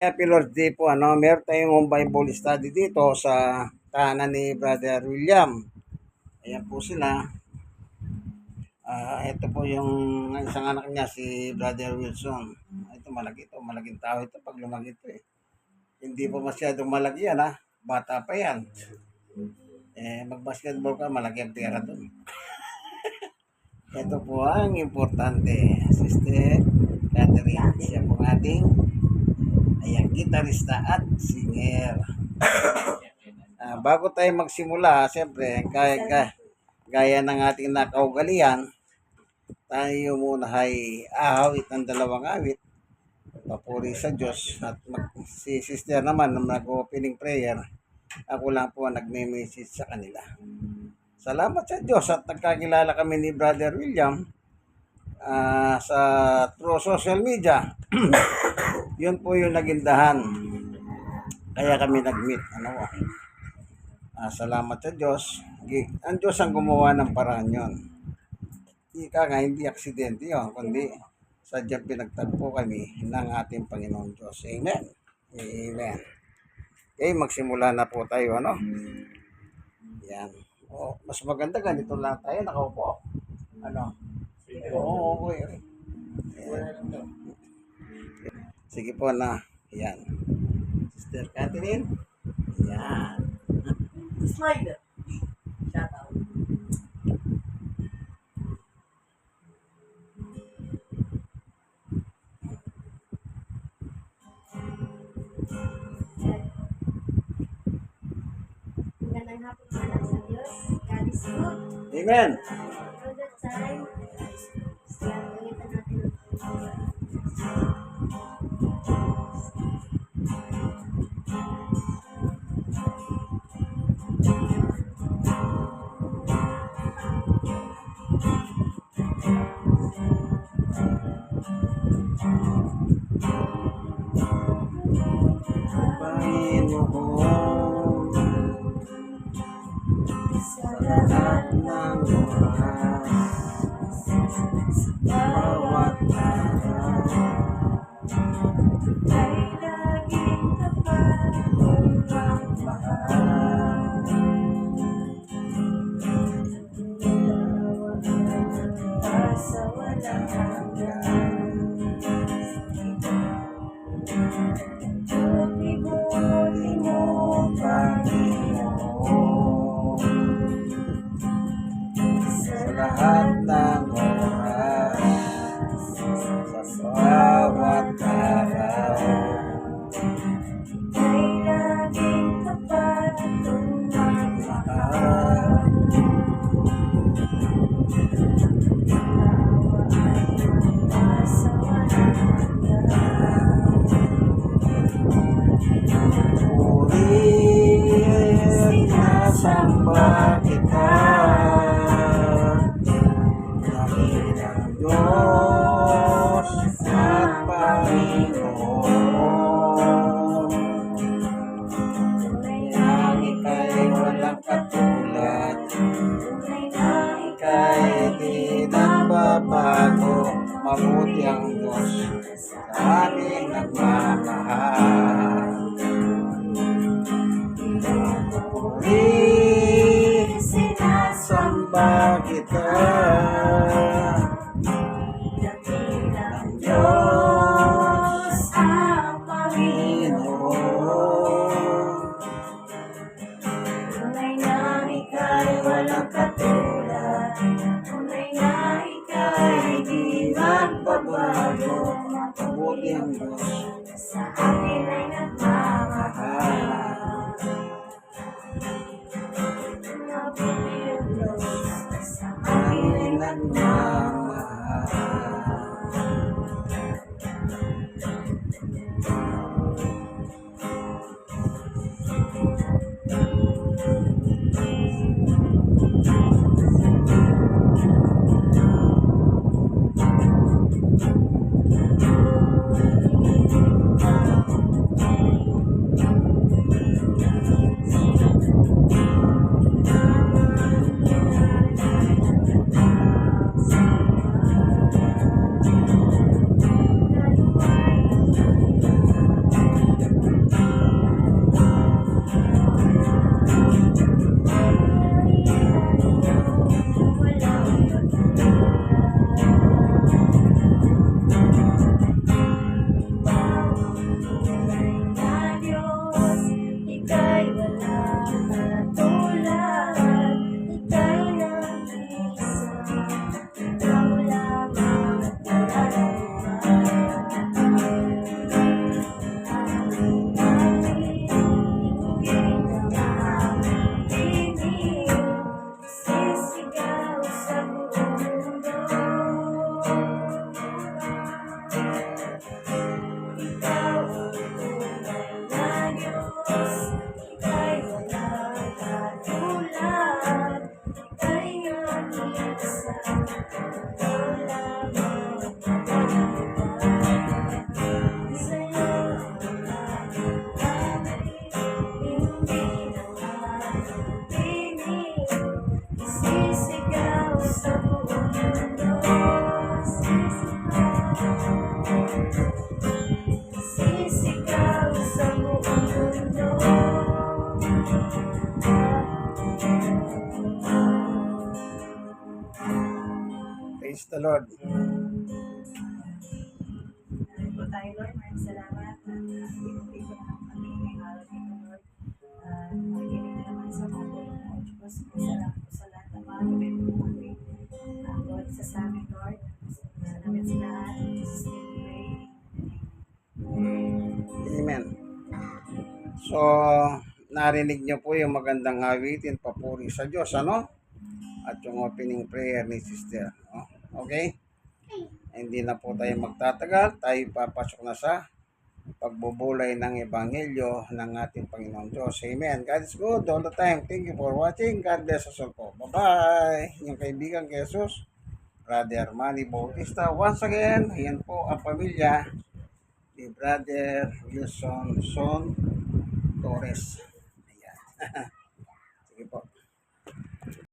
Happy Lord's Day po, meron tayong Bible study dito sa tahanan ni Brother William. Ayan po sila. Ito po yung isang anak niya, si Brother Wilson. Ito malaking tao ito pag lumaki ito eh. Hindi po masyadong malaki yan bata pa yan. Mag-basketball ka, malaki ang pera dun. Ito po ang importante, Sister Catherine. Siya po ating gitarista at singer. Bago tayo magsimula, siyempre, gaya ng ating nakaugalian, tayo muna ay ahawit ng dalawang awit, papuri sa Diyos, at si sister naman nag-opening prayer, ako lang po nagme-message sa kanila. Salamat sa Diyos at nagkakilala kami ni Brother William sa through social media. Yun po yung nagindahan. Kaya kami nag-meet. Salamat sa Diyos. Ang Diyos ang gumawa ng paraan yun. Ika nga, hindi aksidente yun, kundi sadyang pinagtagpo kami ng ating Panginoon Diyos. Amen. Amen. Okay, magsimula na po tayo, Yan. Mas maganda ganito lang tayo, nakaupo. Okay. Sige po na. Yan. Sister Catherine. Yan. Slide. Shout out. Magandang hapon sa lahat sa Diyos. God is good. Amen. All the time. Ulitan natin ang Sa lahat ng oras, bawat araw, ay laging tapat kong magmahal. Sa walang hanggan, buti mo, Panginoon. Sa lahat ng oras, sa bawat araw, ay laging tapat kong magmahal. Sa walang hanggan, sinasamba kita. Diyos at Panginoon, tunay na ika'y walang katulad, tunay na ika'y di nagbabago, mabuti ang Diyos sa aming nagmamahal. Pinupuri, sinasamba kita. Diyos ang Panginoon, tunay na ika'y walang katulad, tunay na ika'y di nagbabago, mabuti ang Diyos sa atin ay nagmamahal. Mabuti ang Diyos sa atin ay nagmamahal. the Lord. Alam po tayo, Lord. Maraming salamat. Pinupin ko na lang kami ngayong araw dito, Lord. Makikinig na naman sa mga tulong mo, Diyos. Salamat po sa lahat ng mga gawin mo kami. Lord, isa sa amin, Lord. Salamat sa lahat. In Jesus' name we pray. Amen. So, narinig niyo po yung magandang awitin, papuri sa Diyos, ano? At yung opening prayer ni Sister. No? Okay? Hindi na po tayo magtatagal. Tayo papasok na sa pagbubulay ng Ebanghelyo ng ating Panginoon Diyos. Amen. God is good all the time. Thank you for watching. God bless us all po. Bye-bye. Yung kaibigan kay Jesus, Brother Manny Bautista. Once again, yan po ang pamilya ni Brother Wilson Son Torres. Ayan.